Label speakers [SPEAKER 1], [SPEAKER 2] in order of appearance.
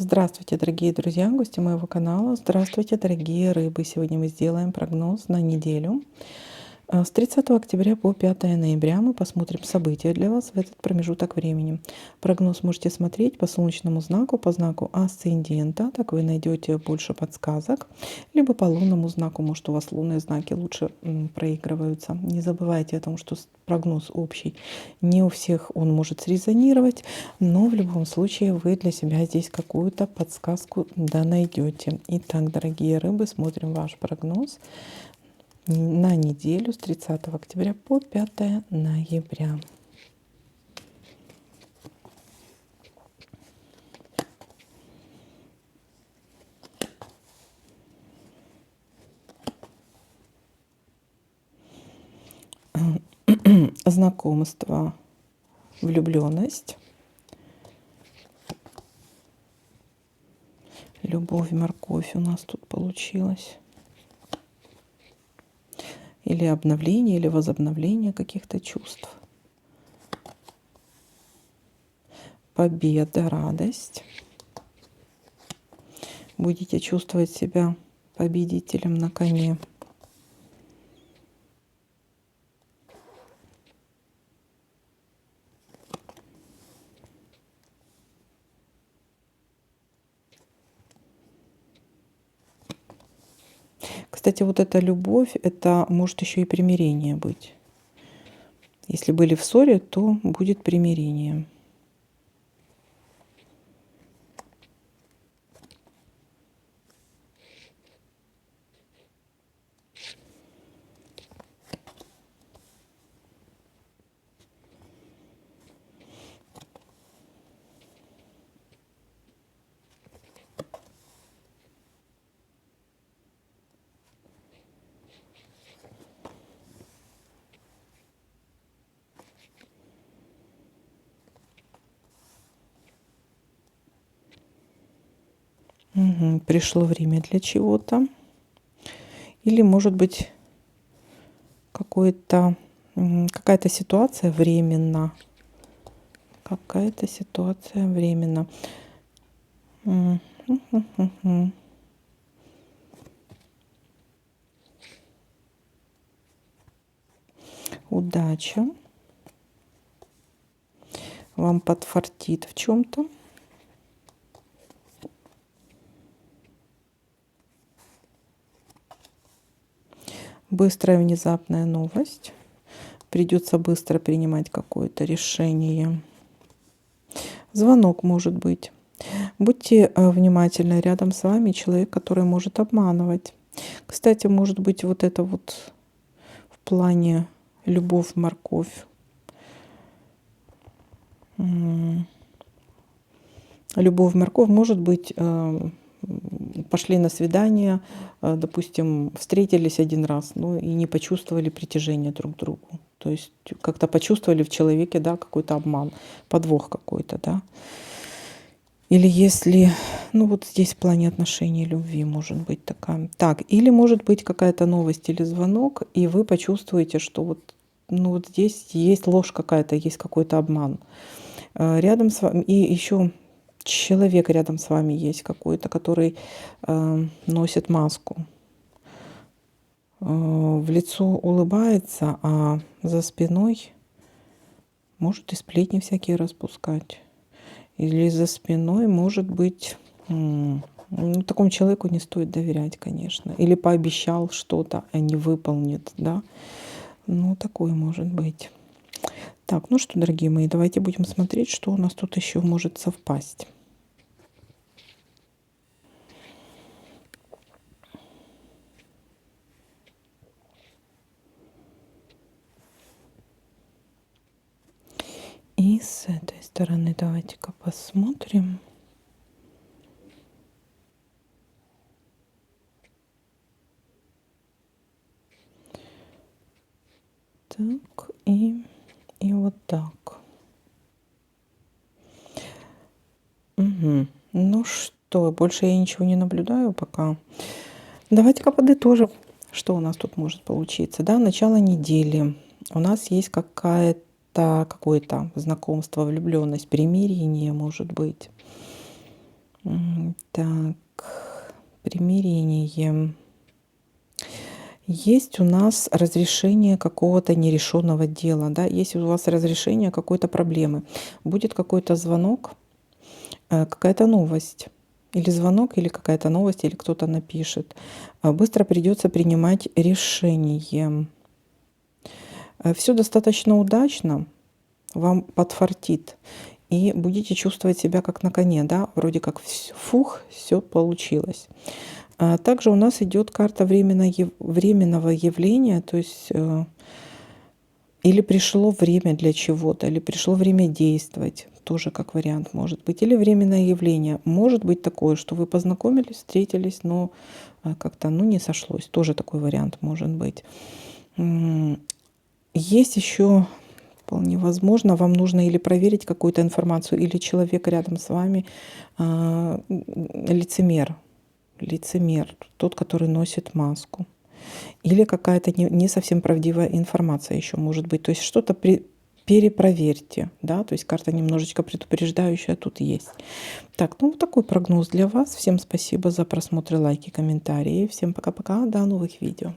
[SPEAKER 1] Здравствуйте, дорогие друзья, гости моего канала. Здравствуйте, дорогие рыбы. Сегодня мы сделаем прогноз на неделю. С 30 октября по 5 ноября мы посмотрим события для вас в этот промежуток времени. Прогноз можете смотреть по солнечному знаку, по знаку асцендента, так вы найдете больше подсказок, либо по лунному знаку, может у вас лунные знаки лучше проигрываются. Не забывайте о том, что прогноз общий, не у всех он может срезонировать, но в любом случае вы для себя здесь какую-то подсказку да найдете. Итак, дорогие рыбы, смотрим ваш прогноз на неделю с 30 октября по 5 ноября. Знакомство, влюбленность, любовь, морковь у нас тут получилось. Или обновление, или возобновление каких-то чувств. Победа, радость. Будете чувствовать себя победителем на коне. Кстати, вот эта любовь, это может еще и примирение быть. Если были в ссоре, то будет примирение. Угу. Пришло время для чего-то. Или, может быть, какая-то ситуация временно. Какая-то ситуация временно. Удача. Вам подфартит в чем-то. Быстрая внезапная новость. Придется быстро принимать какое-то решение. Звонок может быть. Будьте внимательны, рядом с вами человек, который может обманывать. Кстати, может быть вот это вот в плане любовь, морковь. Любовь, морковь, может быть, пошли на свидание, допустим, встретились один раз, ну и не почувствовали притяжение друг к другу. То есть как-то почувствовали в человеке, да, какой-то обман, подвох какой-то, да. Или если, ну вот здесь в плане отношений, любви может быть такая. Так, или может быть какая-то новость или звонок, и вы почувствуете, что вот, ну вот здесь есть ложь какая-то, есть какой-то обман. Рядом с вами, и еще человек рядом с вами есть какой-то, который носит маску. В лицо улыбается, а за спиной может и сплетни всякие распускать. Или за спиной может быть... Ну, такому человеку не стоит доверять, конечно. Или пообещал что-то, а не выполнит, да. Ну, такое может быть. Так, ну что, дорогие мои, давайте будем смотреть, что у нас тут еще может совпасть. И с этой стороны давайте-ка посмотрим. Так, и вот так. Угу. Ну что, больше я ничего не наблюдаю пока. Давайте-ка подытожим, что у нас тут может получиться. Да, начало недели. У нас есть какое-то знакомство, влюбленность, примирение, может быть. Так, примирение. Есть у нас разрешение какого-то нерешенного дела, да, есть у вас разрешение какой-то проблемы. Будет какой-то звонок, какая-то новость. Или звонок, или какая-то новость, или кто-то напишет. Быстро придется принимать решение. Все достаточно удачно, вам подфартит. И будете чувствовать себя как на коне, да, вроде как фух, все получилось. Также у нас идет карта временного явления, то есть или пришло время для чего-то, или пришло время действовать, тоже как вариант может быть. Или временное явление. Может быть такое, что вы познакомились, встретились, но как-то не сошлось. Тоже такой вариант может быть. Есть еще, вполне возможно, вам нужно или проверить какую-то информацию, или человек рядом с вами лицемер, тот, который носит маску. Или какая-то не совсем правдивая информация еще может быть. То есть что-то перепроверьте, да, то есть карта немножечко предупреждающая тут есть. Так, вот такой прогноз для вас. Всем спасибо за просмотр, лайки, комментарии. Всем пока-пока, до новых видео.